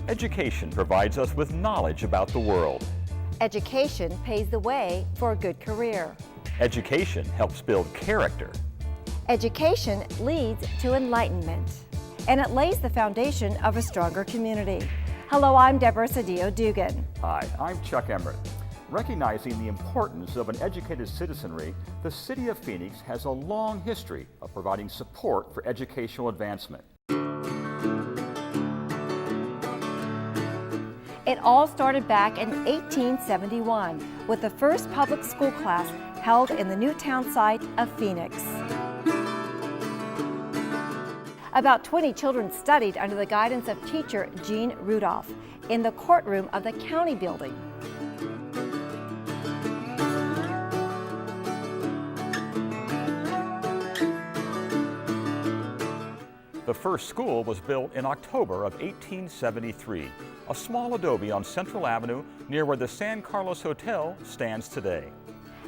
Education provides us with knowledge about the world. Education paves the way for a good career. Education helps build character. Education leads to enlightenment, and it lays the foundation of a stronger community. Hello, I'm Deborah Cedillo-Dugan. Hi, I'm Chuck Emmerich. Recognizing the importance of an educated citizenry, the City of Phoenix has a long history of providing support for educational advancement. It all started back in 1871 with the first public school class held in the new town site of Phoenix. About 20 children studied under the guidance of teacher Jean Rudolph in the courtroom of the county building. The first school was built in October of 1873, a small adobe on Central Avenue near where the San Carlos Hotel stands today.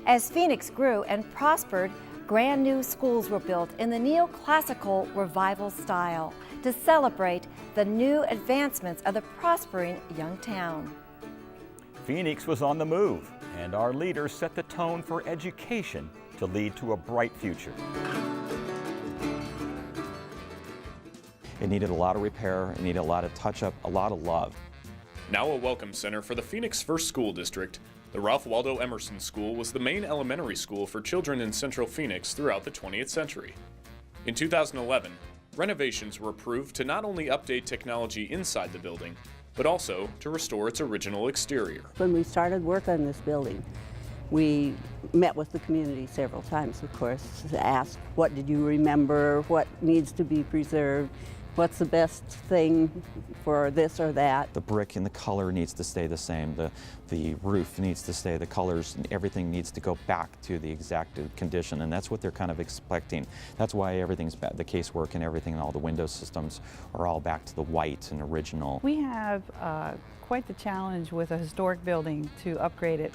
As Phoenix grew and prospered, brand new schools were built in the neoclassical revival style to celebrate the new advancements of the prospering young town. Phoenix was on the move, and our leaders set the tone for education to lead to a bright future. It needed a lot of repair, it needed a lot of touch-up, a lot of love. Now a welcome center for the Phoenix First School District, the Ralph Waldo Emerson School was the main elementary school for children in Central Phoenix throughout the 20th century. In 2011, renovations were approved to not only update technology inside the building, but also to restore its original exterior. When we started work on this building, we met with the community several times, of course, to ask, what did you remember, what needs to be preserved, what's the best thing for this or that. The brick and the color needs to stay the same, the roof needs to stay, the colors, and everything needs to go back to the exact condition, and that's what they're kind of expecting. That's why everything's back, the casework and everything, and all the window systems are all back to the white and original. We have quite the challenge with a historic building to upgrade it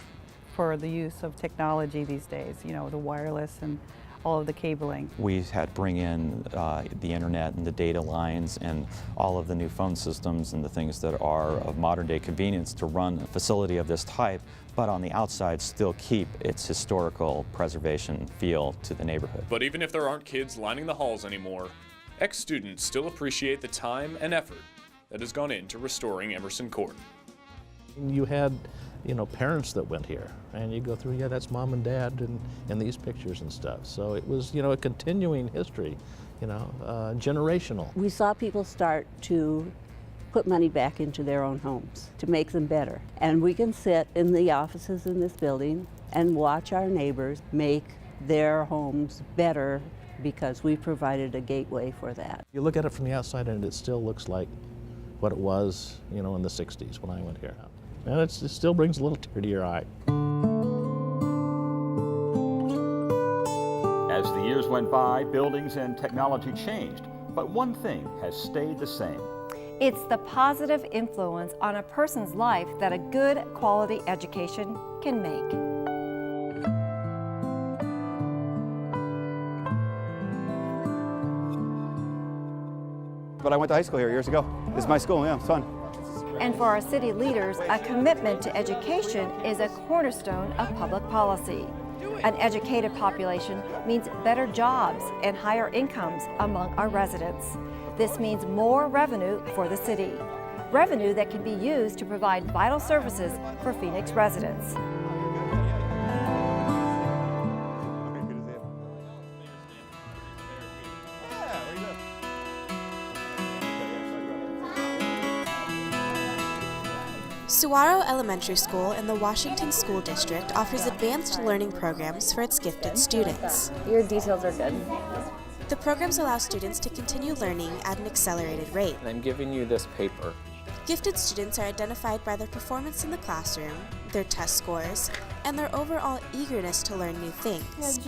for the use of technology these days, you know, the wireless and all of the cabling. We had to bring in the internet and the data lines and all of the new phone systems and the things that are of modern day convenience to run a facility of this type, but on the outside still keep its historical preservation feel to the neighborhood. But even if there aren't kids lining the halls anymore, ex-students still appreciate the time and effort that has gone into restoring Emerson Court. You had, you know, parents that went here, and you go through, yeah, that's mom and dad and these pictures and stuff. So it was, you know, a continuing history, you know, generational. We saw people start to put money back into their own homes to make them better. And we can sit in the offices in this building and watch our neighbors make their homes better because we provided a gateway for that. You look at it from the outside and it still looks like what it was, you know, in the 60s when I went here. And it still brings a little tear to your eye. As the years went by, buildings and technology changed, but one thing has stayed the same. It's the positive influence on a person's life that a good quality education can make. But I went to high school here years ago. This is my school, yeah, it's fun. And for our city leaders, a commitment to education is a cornerstone of public policy. An educated population means better jobs and higher incomes among our residents. This means more revenue for the city, revenue that can be used to provide vital services for Phoenix residents. Saguaro Elementary School in the Washington School District offers advanced learning programs for its gifted students. Your details are good. The programs allow students to continue learning at an accelerated rate. I'm giving you this paper. Gifted students are identified by their performance in the classroom, their test scores, and their overall eagerness to learn new things.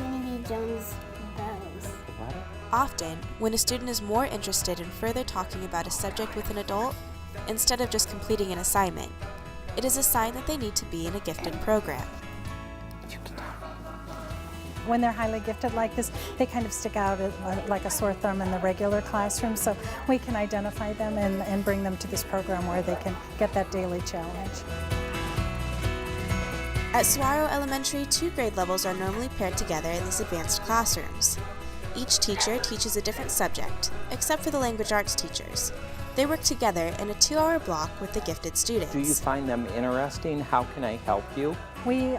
Often, when a student is more interested in further talking about a subject with an adult, instead of just completing an assignment, it is a sign that they need to be in a gifted program. when they're highly gifted like this, they kind of stick out like a sore thumb in the regular classroom. So we can identify them and bring them to this program where they can get that daily challenge. At Saguaro Elementary, 2 grade levels are normally paired together in these advanced classrooms. Each teacher teaches a different subject, except for the language arts teachers. They work together in a 2-hour block with the gifted students. Do you find them interesting? How can I help you? We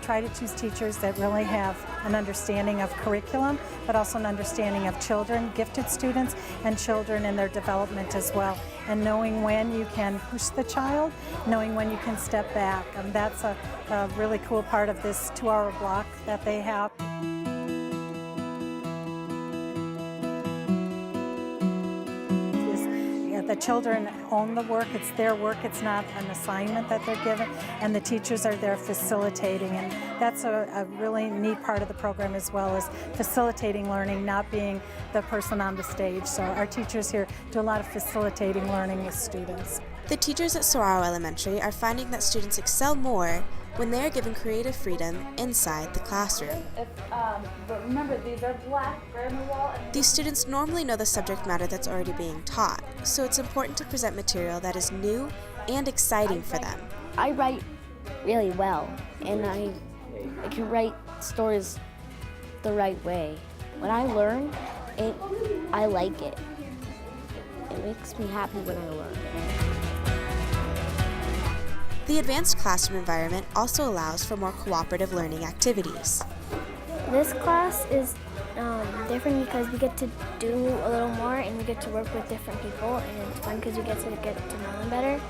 try to choose teachers that really have an understanding of curriculum, but also an understanding of children, gifted students, and children in their development as well. And knowing when you can push the child, knowing when you can step back. That's a really cool part of this 2-hour block that they have. The children own the work, it's their work, it's not an assignment that they're given, and the teachers are there facilitating, and that's a really neat part of the program as well, as facilitating learning, not being the person on the stage. So our teachers here do a lot of facilitating learning with students. The teachers at Saguaro Elementary are finding that students excel more when they are given creative freedom inside the classroom. But remember, these are black, they're on the wall. These students normally know the subject matter that's already being taught, so it's important to present material that is new and exciting for them. I write really well, and I can write stories the right way. When I learn, I like it. It makes me happy when I learn. The advanced classroom environment also allows for more cooperative learning activities. This class is different because we get to do a little more and we get to work with different people, and it's fun because we get to know them better.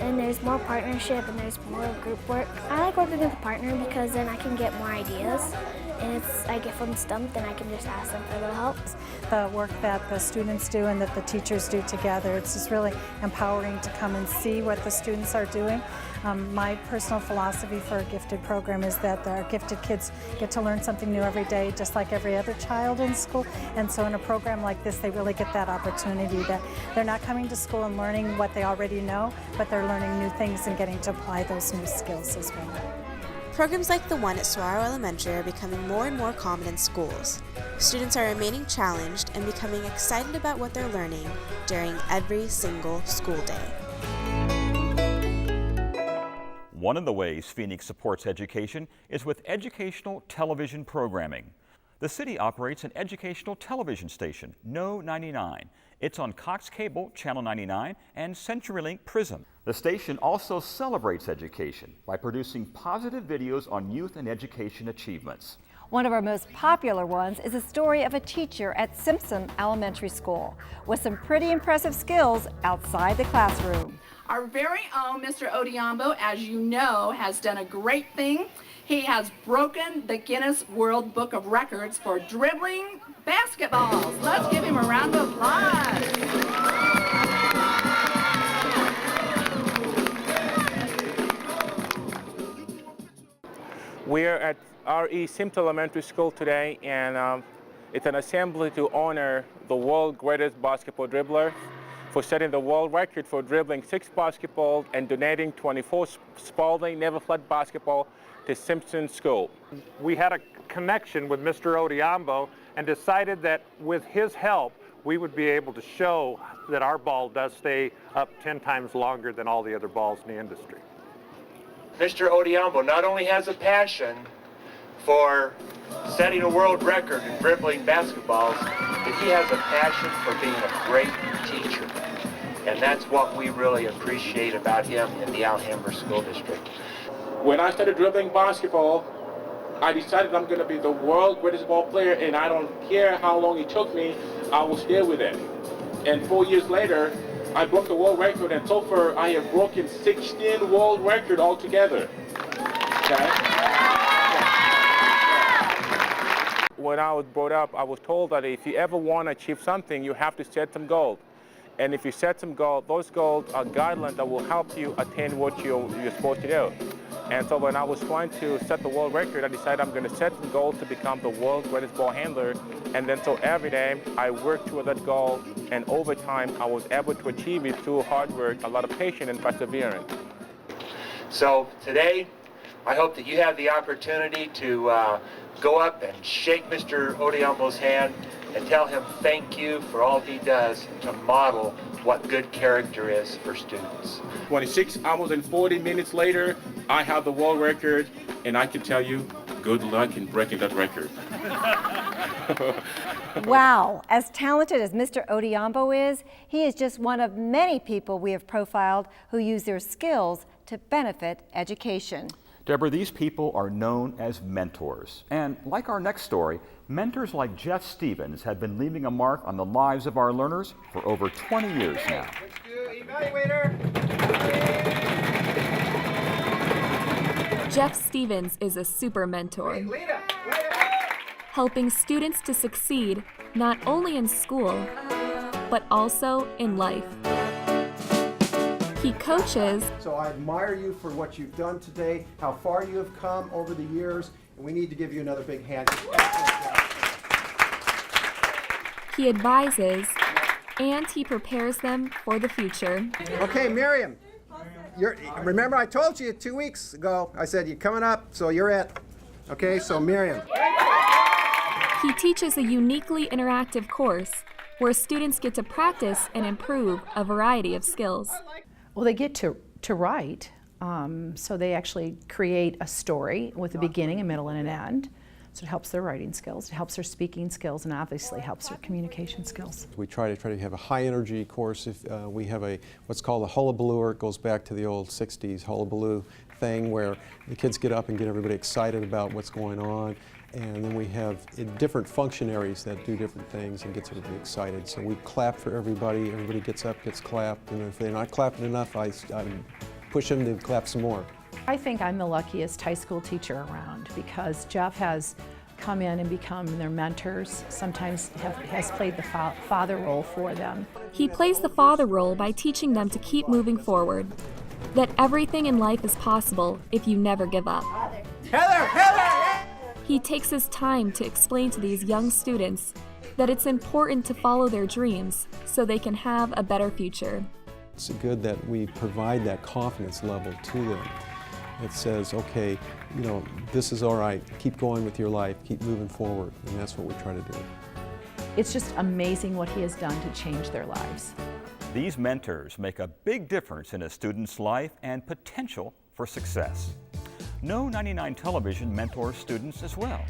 And there's more partnership and there's more group work. I like working with a partner because then I can get more ideas, and I get from stumped and I can just ask them for a little help. The work that the students do and that the teachers do together, it's just really empowering to come and see what the students are doing. My personal philosophy for a gifted program is that our gifted kids get to learn something new every day, just like every other child in school. And so in a program like this, they really get that opportunity that they're not coming to school and learning what they already know, but they're learning new things and getting to apply those new skills as well. Programs like the one at Saguaro Elementary are becoming more and more common in schools. Students are remaining challenged and becoming excited about what they're learning during every single school day. One of the ways Phoenix supports education is with educational television programming. The city operates an educational television station, No 99. It's on Cox Cable, Channel 99, and CenturyLink Prism. The station also celebrates education by producing positive videos on youth and education achievements. One of our most popular ones is a story of a teacher at Simpson Elementary School with some pretty impressive skills outside the classroom. Our very own Mr. Odiambo, as you know, has done a great thing. He has broken the Guinness World Book of Records for dribbling basketballs. Let's give him a round of applause. We're at RE Simpson Elementary School today, and it's an assembly to honor the world's greatest basketball dribbler for setting the world record for dribbling 6 basketballs and donating 24 Spalding Never Flood basketball to Simpson School. We had a connection with Mr. Odiambo and decided that with his help, we would be able to show that our ball does stay up 10 times longer than all the other balls in the industry. Mr. Odiambo not only has a passion for setting a world record in dribbling basketballs, but he has a passion for being a great teacher. And that's what we really appreciate about him in the Alhambra School District. When I started dribbling basketball, I decided I'm going to be the world's greatest ball player, and I don't care how long it took me, I will stay with it. And 4 years later, I broke the world record, and so far I have broken 16 world records altogether. Okay? When I was brought up, I was told that if you ever want to achieve something, you have to set some goals. And if you set some goals, those goals are guidelines that will help you attain what you're supposed to do. And so when I was trying to set the world record, I decided I'm going to set some goals to become the world's greatest ball handler. And then so every day I worked toward that goal, and over time I was able to achieve it through hard work, a lot of patience and perseverance. So today, I hope that you have the opportunity to go up and shake Mr. Odiambo's hand and tell him thank you for all he does to model what good character is for students. 26 hours and 40 minutes later, I have the world record, and I can tell you, good luck in breaking that record. Wow, as talented as Mr. Odiambo is, he is just one of many people we have profiled who use their skills to benefit education. Deborah, these people are known as mentors. And like our next story, mentors like Jeff Stevens have been leaving a mark on the lives of our learners for over 20 years now. Jeff Stevens is a super mentor, helping students to succeed not only in school, but also in life. He coaches. So I admire you for what you've done today, how far you have come over the years, and we need to give you another big hand. He advises, and he prepares them for the future. Okay, Miriam, remember I told you 2 weeks ago, I said you're coming up, so you're it. Okay, so Miriam. He teaches a uniquely interactive course where students get to practice and improve a variety of skills. Well, they get to write, so they actually create a story with a beginning, a middle, and an end. So it helps their writing skills, it helps their speaking skills, and obviously helps their communication skills. We try to have a high energy course. If we have what's called a hullabaloo, it goes back to the old 60s hullabaloo thing where the kids get up and get everybody excited about what's going on. And then we have different functionaries that do different things and gets everybody excited. So we clap for everybody, everybody gets up, gets clapped, and if they're not clapping enough, I push them to clap some more. I think I'm the luckiest high school teacher around because Jeff has come in and become their mentors, sometimes has played the father role for them. He plays the father role by teaching them to keep moving forward, that everything in life is possible if you never give up. Heather! He takes his time to explain to these young students that it's important to follow their dreams so they can have a better future. It's good that we provide that confidence level to them. It says, okay, this is all right, keep going with your life, keep moving forward, and that's what we try to do. It's just amazing what he has done to change their lives. These mentors make a big difference in a student's life and potential for success. No 99 Television mentors students as well.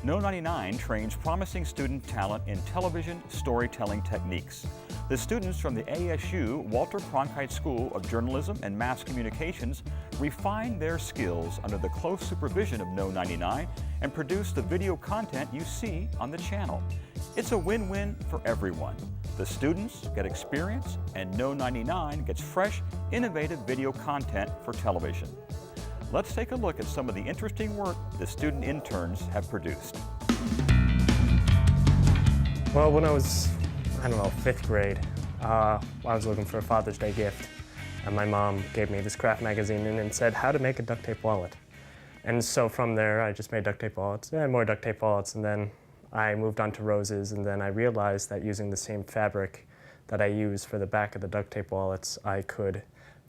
No 99 trains promising student talent in television storytelling techniques. The students from the ASU Walter Cronkite School of Journalism and Mass Communications refine their skills under the close supervision of No 99 and produce the video content you see on the channel. It's a win-win for everyone. The students get experience and No 99 gets fresh, innovative video content for television. Let's take a look at some of the interesting work the student interns have produced. Well, when I was, 5th grade, I was looking for a Father's Day gift, and my mom gave me this craft magazine and said how to make a duct tape wallet. And so from there, I just made duct tape wallets, and more duct tape wallets, and then I moved on to roses, and then I realized that using the same fabric that I use for the back of the duct tape wallets, I could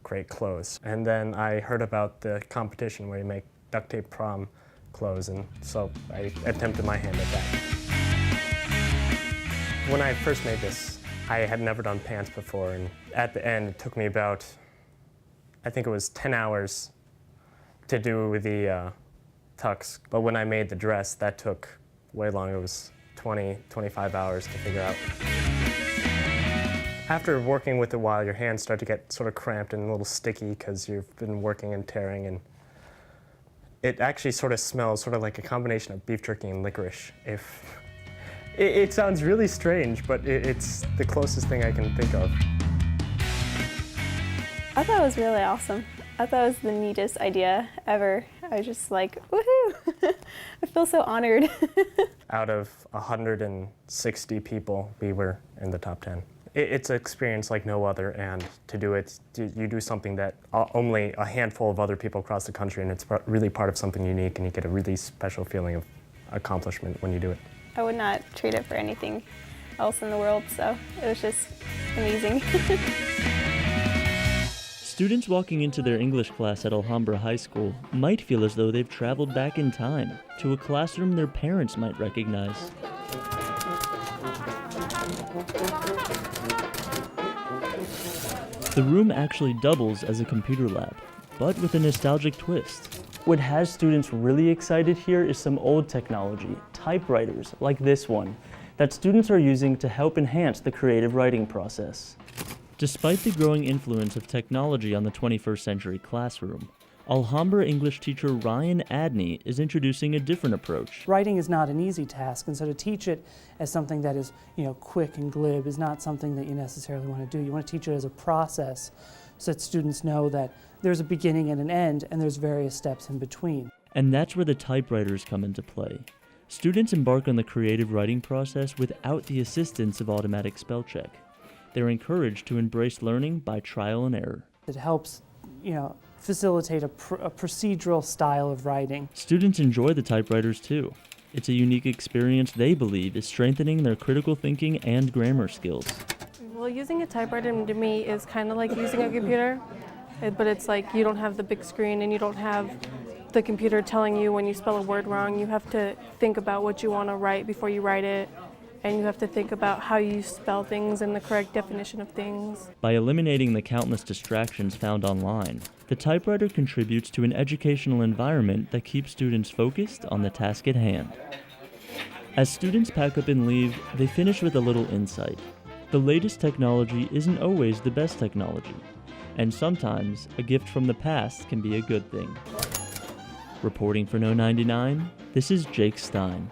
create clothes. And then I heard about the competition where you make duct tape prom clothes, and so I attempted my hand at that. When I first made this, I had never done pants before, and at the end it took me about, I think it was 10 hours to do the tux. But when I made the dress, that took way longer. It was 25 hours to figure out. After working with it a while, your hands start to get sort of cramped and a little sticky because you've been working and tearing, and it actually sort of smells sort of like a combination of beef jerky and licorice. It sounds really strange, but it's the closest thing I can think of. I thought it was really awesome. I thought it was the neatest idea ever. I was just like, woohoo! I feel so honored. Out of 160 people, we were in the top 10. It's an experience like no other, and to do it, you do something that only a handful of other people across the country, and it's really part of something unique, and you get a really special feeling of accomplishment when you do it. I would not trade it for anything else in the world, so it was just amazing. Students walking into their English class at Alhambra High School might feel as though they've traveled back in time to a classroom their parents might recognize. The room actually doubles as a computer lab, but with a nostalgic twist. What has students really excited here is some old technology, typewriters like this one, that students are using to help enhance the creative writing process. Despite the growing influence of technology on the 21st century classroom, Alhambra English teacher Ryan Adney is introducing a different approach. Writing is not an easy task, and so to teach it as something that is, quick and glib is not something that you necessarily want to do. You want to teach it as a process so that students know that there's a beginning and an end, and there's various steps in between. And that's where the typewriters come into play. Students embark on the creative writing process without the assistance of automatic spell check. They're encouraged to embrace learning by trial and error. It helps, facilitate a procedural style of writing. Students enjoy the typewriters too. It's a unique experience they believe is strengthening their critical thinking and grammar skills. Well, using a typewriter to me is kind of like using a computer, but it's like you don't have the big screen and you don't have the computer telling you when you spell a word wrong. You have to think about what you want to write before you write it. And you have to think about how you spell things and the correct definition of things. By eliminating the countless distractions found online, the typewriter contributes to an educational environment that keeps students focused on the task at hand. As students pack up and leave, they finish with a little insight. The latest technology isn't always the best technology, and sometimes a gift from the past can be a good thing. Reporting for No 99, this is Jake Stein.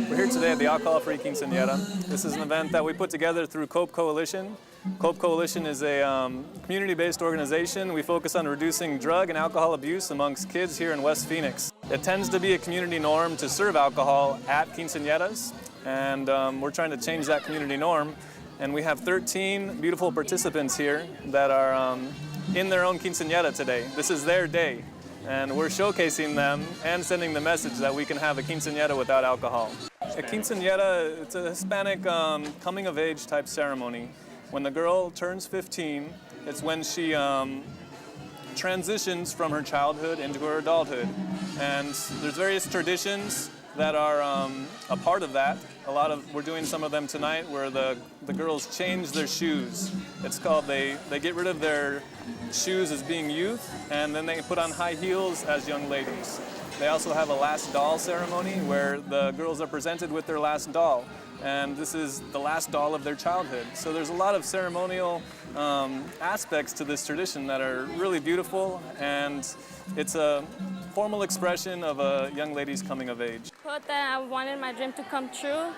We're here today at the Alcohol-Free Quinceañera. This is an event that we put together through COPE Coalition. COPE Coalition is a community-based organization. We focus on reducing drug and alcohol abuse amongst kids here in West Phoenix. It tends to be a community norm to serve alcohol at quinceañeras, and we're trying to change that community norm. And we have 13 beautiful participants here that are in their own quinceañera today. This is their day, and we're showcasing them and sending the message that we can have a quinceañera without alcohol. A quinceañera, it's a Hispanic coming-of-age type ceremony. When the girl turns 15, it's when she transitions from her childhood into her adulthood. And there's various traditions that are a part of that. We're doing some of them tonight where the girls change their shoes. It's called, they get rid of their shoes as being youth, and then they put on high heels as young ladies. They also have a last doll ceremony where the girls are presented with their last doll, and this is the last doll of their childhood. So there's a lot of ceremonial aspects to this tradition that are really beautiful, and it's a formal expression of a young lady's coming of age. Thought that I wanted my dream to come true.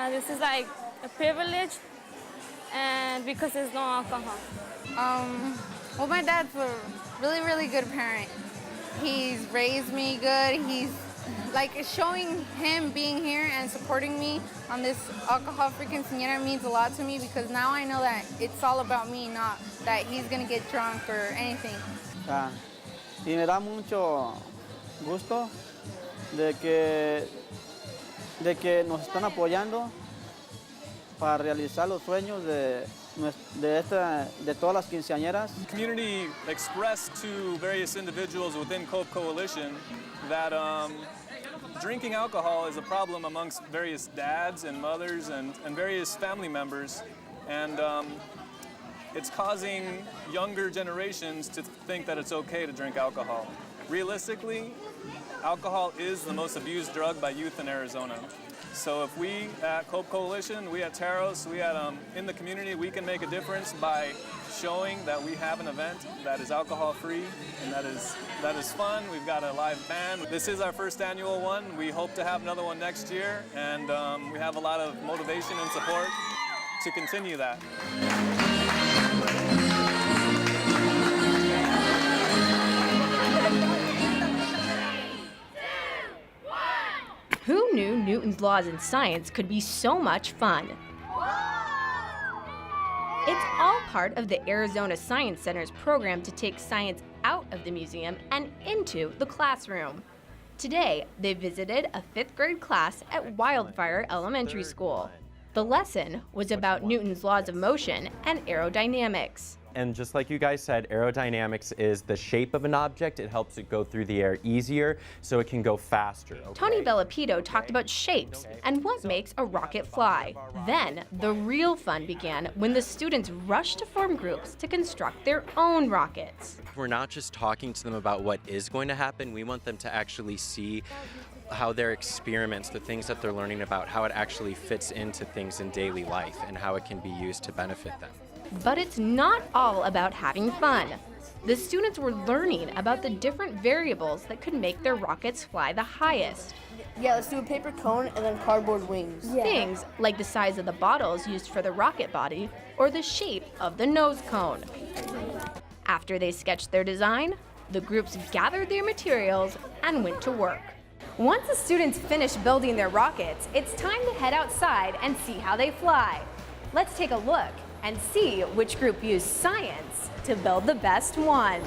This is like a privilege, and because there's no alcohol. Well, my dad's a really, really good parent. He's raised me good. He's like showing him being here and supporting me on this alcohol-free quinceañera means a lot to me because now I know that it's all about me, not that he's gonna get drunk or anything. Y me da mucho gusto de que nos están apoyando para realizar los sueños de todas las quinceañeras. The community expressed to various individuals within COPE Coalition that drinking alcohol is a problem amongst various dads and mothers and various family members, and it's causing younger generations to think that it's okay to drink alcohol. Realistically, alcohol is the most abused drug by youth in Arizona. So if we at COPE Coalition, we at Taros, we at in the community, we can make a difference by showing that we have an event that is alcohol-free and that is fun. We've got a live band. This is our first annual one. We hope to have another one next year, and we have a lot of motivation and support to continue that. Who knew Newton's laws in science could be so much fun? It's all part of the Arizona Science Center's program to take science out of the museum and into the classroom. Today, they visited a 5th grade class at Wildfire Elementary School. The lesson was about Newton's laws of motion and aerodynamics. And just like you guys said, aerodynamics is the shape of an object. It helps it go through the air easier so it can go faster. Okay? Tony Bellapito talked about shapes and what makes a rocket fly. Then, the real fun began when the students rushed to form groups to construct their own rockets. We're not just talking to them about what is going to happen. We want them to actually see how their experiments, the things that they're learning about, how it actually fits into things in daily life and how it can be used to benefit them. But it's not all about having fun. The students were learning about the different variables that could make their rockets fly the highest. Yeah, let's do a paper cone and then cardboard wings. Yeah. Things like the size of the bottles used for the rocket body or the shape of the nose cone. After they sketched their design, the groups gathered their materials and went to work. Once the students finished building their rockets, it's time to head outside and see how they fly. Let's take a look and see which group used science to build the best one.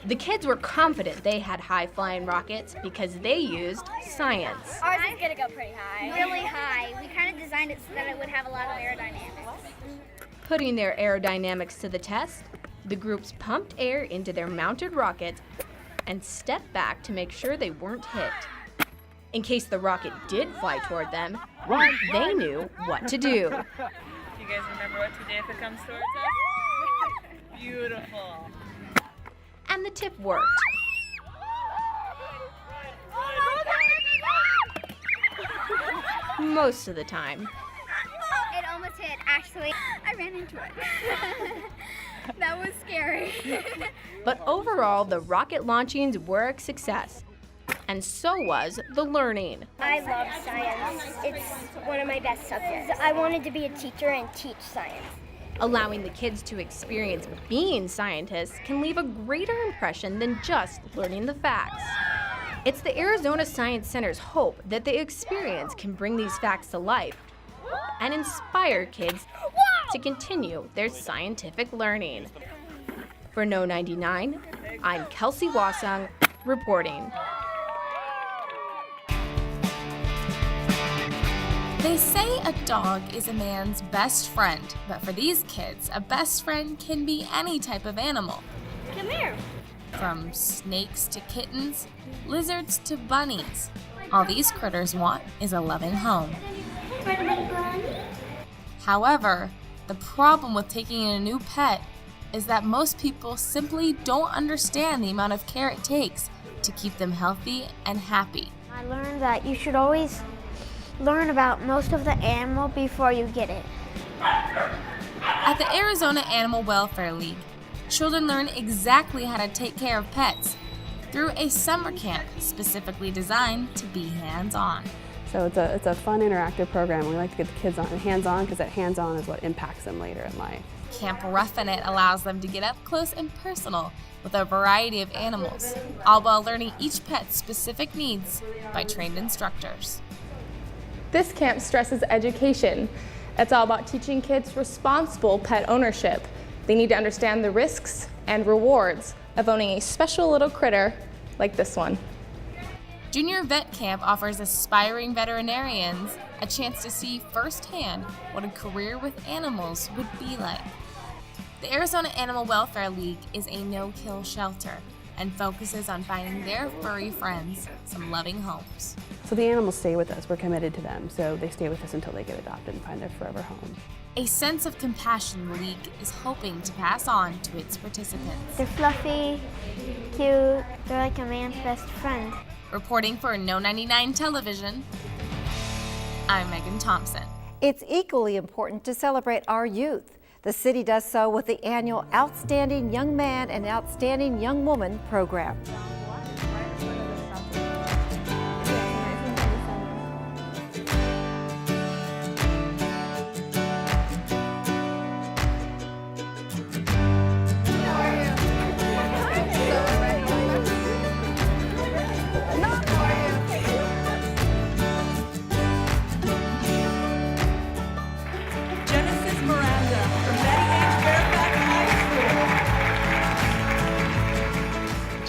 The kids were confident they had high-flying rockets because they used science. Ours is gonna go pretty high. Really high. We kind of designed it so that it would have a lot of aerodynamics. Putting their aerodynamics to the test, the groups pumped air into their mounted rockets and stepped back to make sure they weren't hit. In case the rocket did fly toward them, they knew what to do. You guys remember what to do if it comes towards us? Beautiful. And the tip worked. Most of the time. It almost hit, actually. I ran into it. That was scary. But overall, the rocket launchings were a success. And so was the learning. I love science. It's one of my best subjects. I wanted to be a teacher and teach science. Allowing the kids to experience being scientists can leave a greater impression than just learning the facts. It's the Arizona Science Center's hope that the experience can bring these facts to life and inspire kids to continue their scientific learning. For No 99, I'm Kelsey Wasung reporting. They say a dog is a man's best friend, but for these kids, a best friend can be any type of animal. Come here. From snakes to kittens, lizards to bunnies. All these critters want is a loving home. However, the problem with taking in a new pet is that most people simply don't understand the amount of care it takes to keep them healthy and happy. I learned that you should always learn about most of the animal before you get it. At the Arizona Animal Welfare League, children learn exactly how to take care of pets through a summer camp specifically designed to be hands-on. So it's a fun, interactive program. We like to get the kids hands-on because that hands-on is what impacts them later in life. Camp Roughin' It allows them to get up close and personal with a variety of animals, all while learning each pet's specific needs by trained instructors. This camp stresses education. It's all about teaching kids responsible pet ownership. They need to understand the risks and rewards of owning a special little critter like this one. Junior Vet Camp offers aspiring veterinarians a chance to see firsthand what a career with animals would be like. The Arizona Animal Welfare League is a no-kill shelter and focuses on finding their furry friends some loving homes. So the animals stay with us. We're committed to them, so they stay with us until they get adopted and find their forever home. A sense of compassion the league is hoping to pass on to its participants. They're fluffy, cute, they're like a man's best friend. Reporting for No 99 Television, I'm Megan Thompson. It's equally important to celebrate our youth. The city does so with the annual Outstanding Young Man and Outstanding Young Woman program.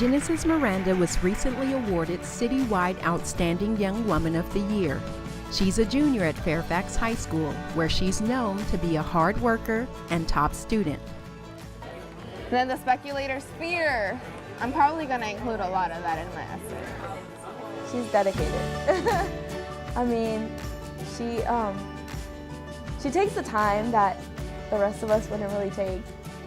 Genesis Miranda was recently awarded Citywide Outstanding Young Woman of the Year. She's a junior at Fairfax High School, where she's known to be a hard worker and top student. Then the speculator sphere. I'm probably going to include a lot of that in my essay. She's dedicated. I mean, she takes the time that the rest of us wouldn't really take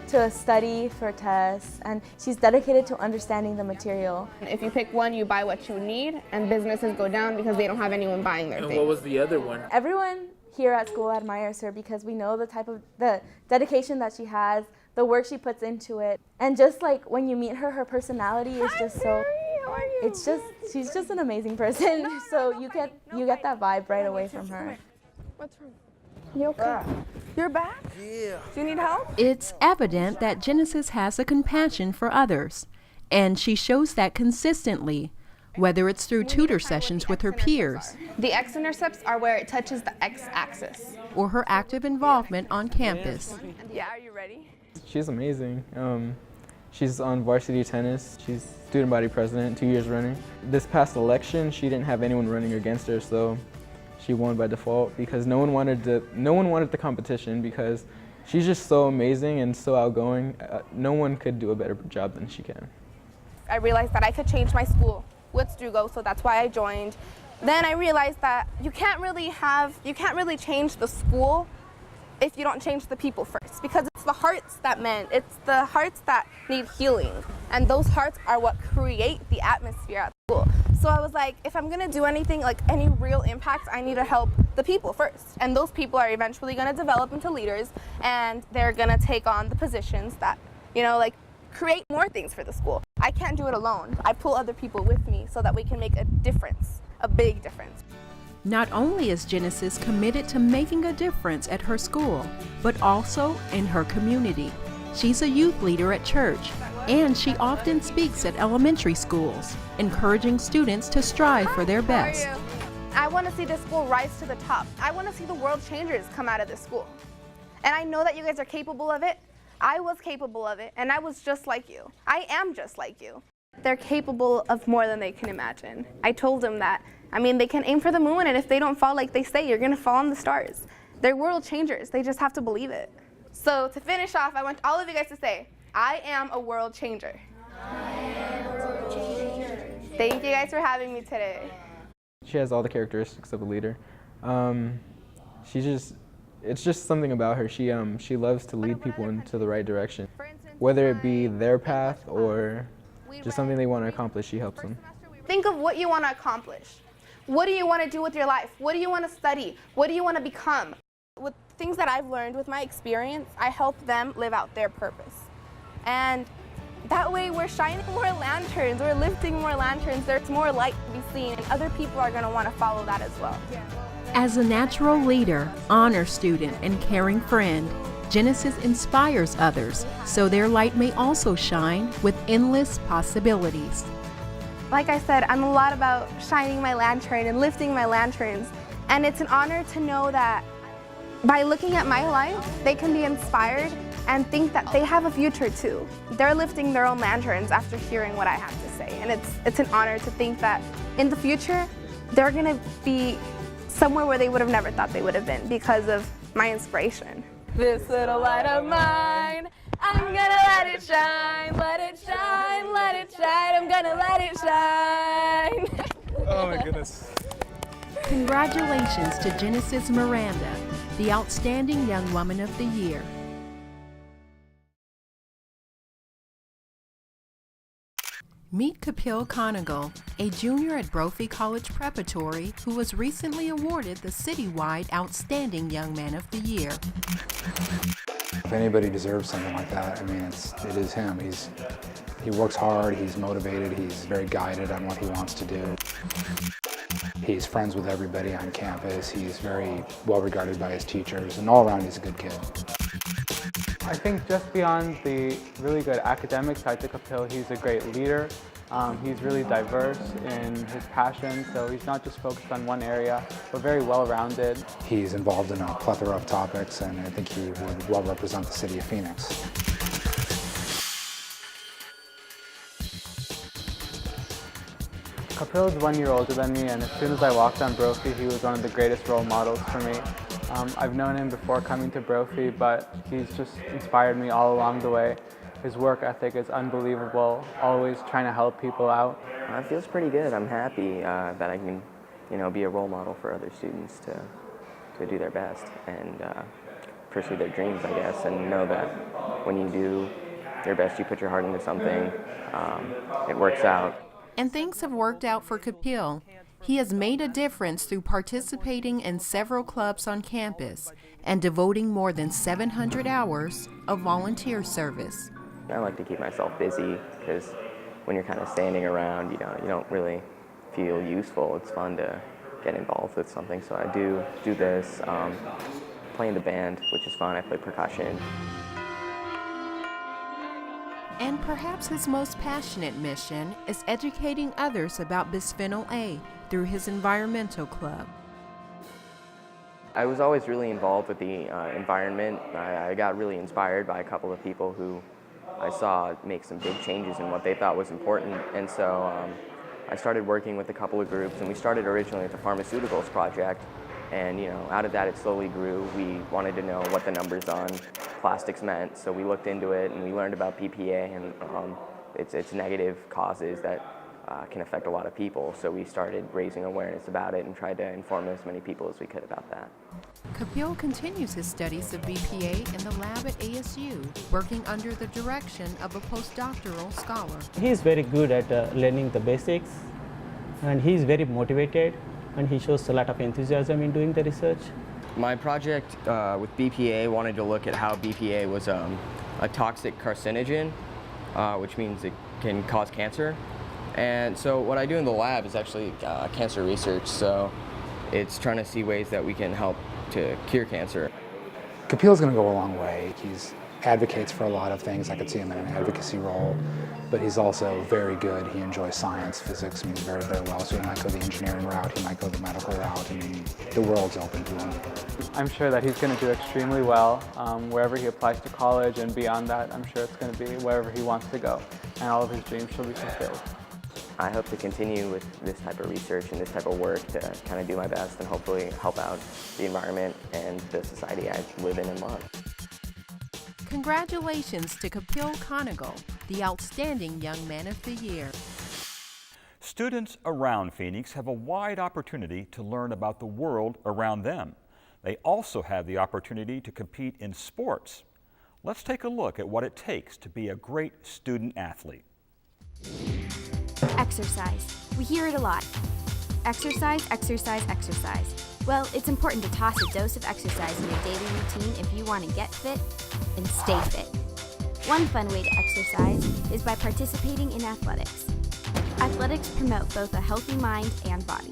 to study for tests, and she's dedicated to understanding the material. If you pick one, you buy what you need, and businesses go down because they don't have anyone buying their things. And what was the other one? Everyone here at school admires her because we know the dedication that she has, the work she puts into it, and just like when you meet her, her personality is just so. It's just she's just an amazing person. So you get that vibe right away from her. What's wrong? You okay? You're back? Yeah. Do you need help? It's evident that Genesis has a compassion for others, and she shows that consistently, whether it's through tutor sessions with her peers, The x-intercepts are where it touches the x-axis. or her active involvement on campus. Yeah, are you ready? She's amazing. She's on varsity tennis. She's student body president 2 years running. This past election, she didn't have anyone running against her, so she won by default because no one wanted the competition because she's just so amazing and so outgoing. No one could do a better job than she can. I realized that I could change my school with Strugo, so that's why I joined. Then I realized that you can't really change the school if you don't change the people first, because it's the hearts it's the hearts that need healing, and those hearts are what create the atmosphere at school. So I was like, if I'm gonna do anything, like any real impact, I need to help the people first, and those people are eventually gonna develop into leaders, and they're gonna take on the positions that, like create more things for the school. I can't do it alone. I pull other people with me so that we can make a difference, a big difference. Not only is Genesis committed to making a difference at her school, but also in her community. She's a youth leader at church, and she often speaks at elementary schools, encouraging students to strive for their best. I want to see this school rise to the top. I want to see the world changers come out of this school. And I know that you guys are capable of it. I was capable of it, and I was just like you. I am just like you. They're capable of more than they can imagine. I told them that. They can aim for the moon, and if they don't fall like they say, you're gonna fall on the stars. They're world changers. They just have to believe it. So to finish off, I want all of you guys to say, I am a world changer. I am a world changer. Thank you guys for having me today. She has all the characteristics of a leader. It's just something about her. She loves to lead people into the right direction. Whether it be their path or just something they want to accomplish, she helps them. Think of what you want to accomplish. What do you want to do with your life? What do you want to study? What do you want to become? With things that I've learned with my experience, I help them live out their purpose. And that way we're shining more lanterns, we're lifting more lanterns, there's more light to be seen, and other people are going to want to follow that as well. As a natural leader, honor student, and caring friend, Genesis inspires others so their light may also shine with endless possibilities. Like I said, I'm a lot about shining my lantern and lifting my lanterns, and it's an honor to know that by looking at my life, they can be inspired and think that they have a future too. They're lifting their own lanterns after hearing what I have to say, and it's an honor to think that in the future, they're gonna be somewhere where they would have never thought they would have been because of my inspiration. This little light of mine, I'm gonna let it shine, let it shine, let it shine, I'm gonna let it shine. Oh my goodness. Congratulations to Genesis Miranda, the Outstanding Young Woman of the Year. Meet Kapil Kanagal, a junior at Brophy College Preparatory who was recently awarded the Citywide Outstanding Young Man of the Year. If anybody deserves something like that, it is him. He works hard, he's motivated, he's very guided on what he wants to do. He's friends with everybody on campus, he's very well regarded by his teachers, and all around he's a good kid. I think just beyond the really good academic side to Kapil, he's a great leader. He's really diverse in his passion, so he's not just focused on one area, but very well-rounded. He's involved in a plethora of topics, and I think he would well represent the city of Phoenix. Kapil's 1 year older than me, and as soon as I walked on Brophy, he was one of the greatest role models for me. I've known him before coming to Brophy, but he's just inspired me all along the way. His work ethic is unbelievable, always trying to help people out. It feels pretty good. I'm happy that I can, be a role model for other students to do their best and pursue their dreams, I guess, and know that when you do your best, you put your heart into something, it works out. And things have worked out for Kapil. He has made a difference through participating in several clubs on campus and devoting more than 700 hours of volunteer service. I like to keep myself busy because when you're kind of standing around, you don't really feel useful. It's fun to get involved with something, so I do this, play in the band, which is fun. I play percussion. And perhaps his most passionate mission is educating others about bisphenol A through his environmental club. I was always really involved with the environment. I got really inspired by a couple of people who I saw make some big changes in what they thought was important, and so I started working with a couple of groups, and we started originally with the Pharmaceuticals Project, and out of that it slowly grew. We wanted to know what the numbers on plastics meant, so we looked into it and we learned about BPA and its negative causes that can affect a lot of people. So we started raising awareness about it and tried to inform as many people as we could about that. Kapil continues his studies of BPA in the lab at ASU, working under the direction of a postdoctoral scholar. He is very good at learning the basics, and he is very motivated, and he shows a lot of enthusiasm in doing the research. My project with BPA wanted to look at how BPA was a toxic carcinogen, which means it can cause cancer. And so what I do in the lab is actually cancer research, so it's trying to see ways that we can help to cure cancer. Kapil's going to go a long way. He advocates for a lot of things. I could see him in an advocacy role, but he's also very good. He enjoys science, physics, I mean, very, very well. So he might go the engineering route, he might go the medical route. I mean, the world's open to him. I'm sure that he's going to do extremely well wherever he applies to college, and beyond that, I'm sure it's going to be wherever he wants to go, and all of his dreams shall be fulfilled. I hope to continue with this type of research and this type of work to kind of do my best and hopefully help out the environment and the society I live in and love. Congratulations to Kapil Kanagal, the Outstanding Young Man of the Year. Students around Phoenix have a wide opportunity to learn about the world around them. They also have the opportunity to compete in sports. Let's take a look at what it takes to be a great student athlete. Exercise. We hear it a lot. Exercise, exercise, exercise. Well, it's important to toss a dose of exercise in your daily routine if you want to get fit and stay fit. One fun way to exercise is by participating in athletics. Athletics promote both a healthy mind and body.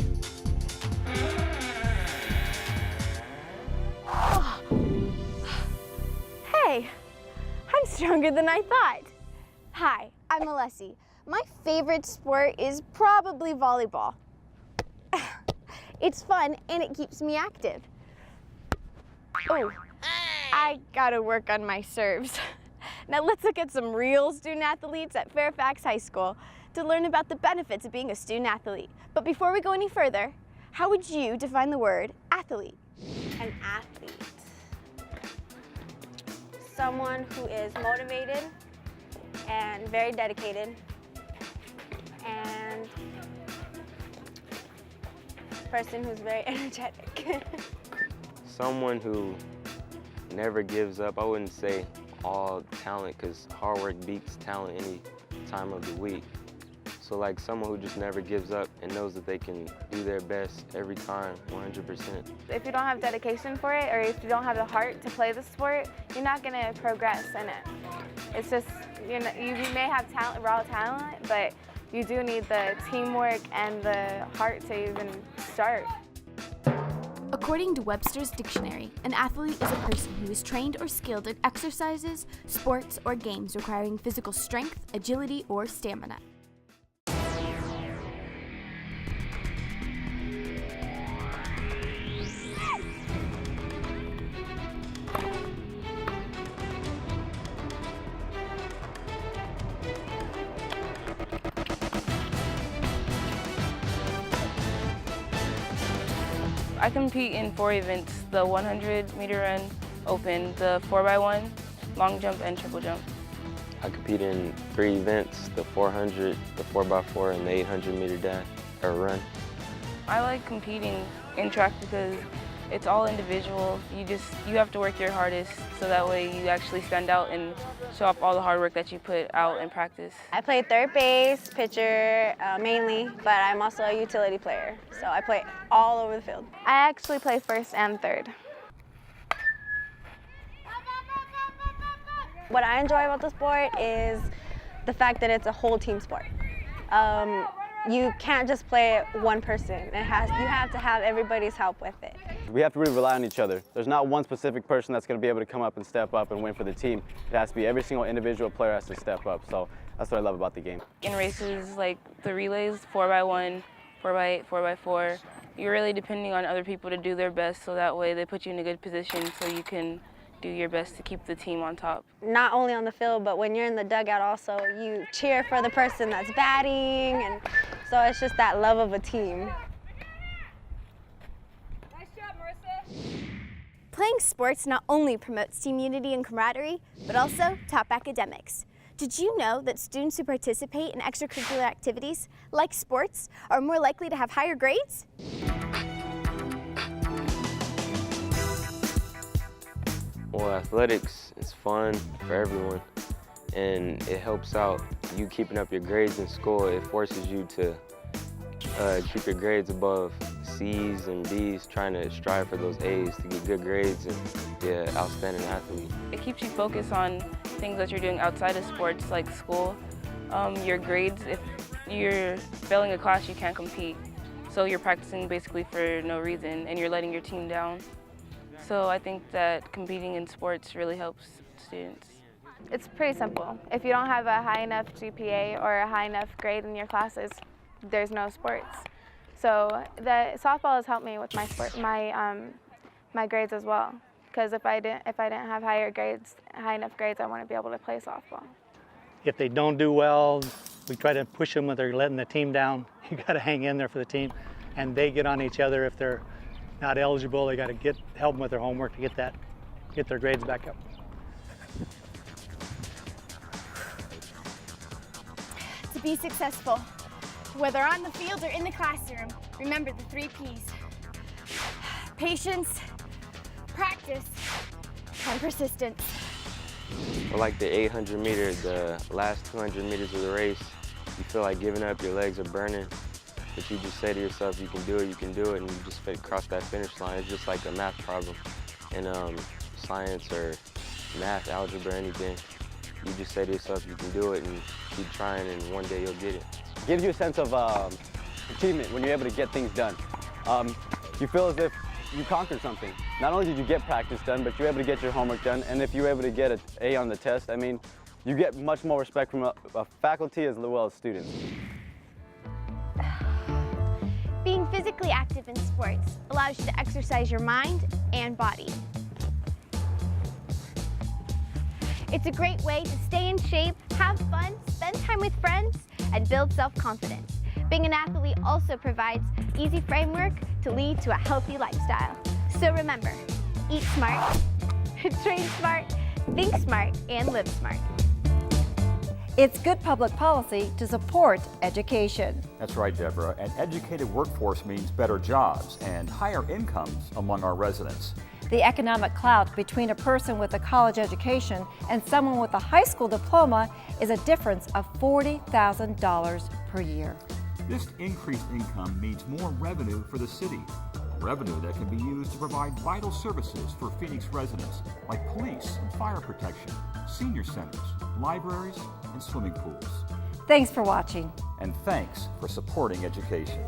Oh. Hey, I'm stronger than I thought. Hi, I'm Alessi. My favorite sport is probably volleyball. It's fun and it keeps me active. Oh, I gotta work on my serves. Now let's look at some real student athletes at Fairfax High School to learn about the benefits of being a student athlete. But before we go any further, how would you define the word athlete? An athlete. Someone who is motivated and very dedicated and person who's very energetic. Someone who never gives up. I wouldn't say all talent because hard work beats talent any time of the week. So like someone who just never gives up and knows that they can do their best every time, 100%. If you don't have dedication for it or if you don't have the heart to play the sport, you're not going to progress in it. It's just, you may have talent, raw talent, but you do need the teamwork and the heart to even start. According to Webster's Dictionary, an athlete is a person who is trained or skilled in exercises, sports, or games requiring physical strength, agility, or stamina. I compete in 4 events: the 100-meter run, open, the 4x1, long jump, and triple jump. I compete in 3 events: the 400, the 4x4, and the 800-meter dash or run. I like competing in track because it's all individual. You have to work your hardest so that way you actually stand out and show off all the hard work that you put out in practice. I play third base, pitcher mainly, but I'm also a utility player, so I play all over the field. I actually play first and third. What I enjoy about the sport is the fact that it's a whole team sport. You can't just play it one person. You have to have everybody's help with it. We have to really rely on each other. There's not one specific person that's going to be able to come up and step up and win for the team. It has to be every single individual player has to step up. So that's what I love about the game. In races like the relays, 4x1, 4x8, 4x4, you're really depending on other people to do their best so that way they put you in a good position so you can do your best to keep the team on top. Not only on the field, but when you're in the dugout also, you cheer for the person that's batting, and so it's just that love of a team. Nice job, Marissa. Playing sports not only promotes team unity and camaraderie, but also top academics. Did you know that students who participate in extracurricular activities, like sports, are more likely to have higher grades? Well, athletics is fun for everyone, and it helps out you keeping up your grades in school. It forces you to keep your grades above C's and B's, trying to strive for those A's to get good grades and be an outstanding athlete. It keeps you focused on things that you're doing outside of sports, like school. Your grades, if you're failing a class, you can't compete. So you're practicing basically for no reason, and you're letting your team down. So I think that competing in sports really helps students. It's pretty simple. If you don't have a high enough GPA or a high enough grade in your classes, there's no sports. So the softball has helped me with my grades as well. Because if I didn't have high enough grades, I wouldn't be able to play softball. If they don't do well, we try to push them when they're letting the team down. You got to hang in there for the team, and they get on each other if they're not eligible. They got to help them with their homework to get their grades back up. To be successful, whether on the field or in the classroom, remember the 3 P's. Patience, practice, and persistence. Or like the 800 meter, the last 200 meters of the race, you feel like giving up, your legs are burning, but you just say to yourself, you can do it, and you just cross that finish line. It's just like a math problem in science or math, algebra, anything. You just say to yourself, you can do it, and keep trying, and one day you'll get it. It gives you a sense of achievement when you're able to get things done. You feel as if you conquered something. Not only did you get practice done, but you're able to get your homework done, and if you're able to get an A on the test, I mean, you get much more respect from a faculty as well as students. Being physically active in sports allows you to exercise your mind and body. It's a great way to stay in shape, have fun, spend time with friends, and build self-confidence. Being an athlete also provides easy framework to lead to a healthy lifestyle. So remember, eat smart, train smart, think smart, and live smart. It's good public policy to support education. That's right, Deborah. An educated workforce means better jobs and higher incomes among our residents. The economic clout between a person with a college education and someone with a high school diploma is a difference of $40,000 per year. This increased income means more revenue for the city, revenue that can be used to provide vital services for Phoenix residents like police and fire protection, senior centers, libraries, and swimming pools. Thanks for watching. And thanks for supporting education.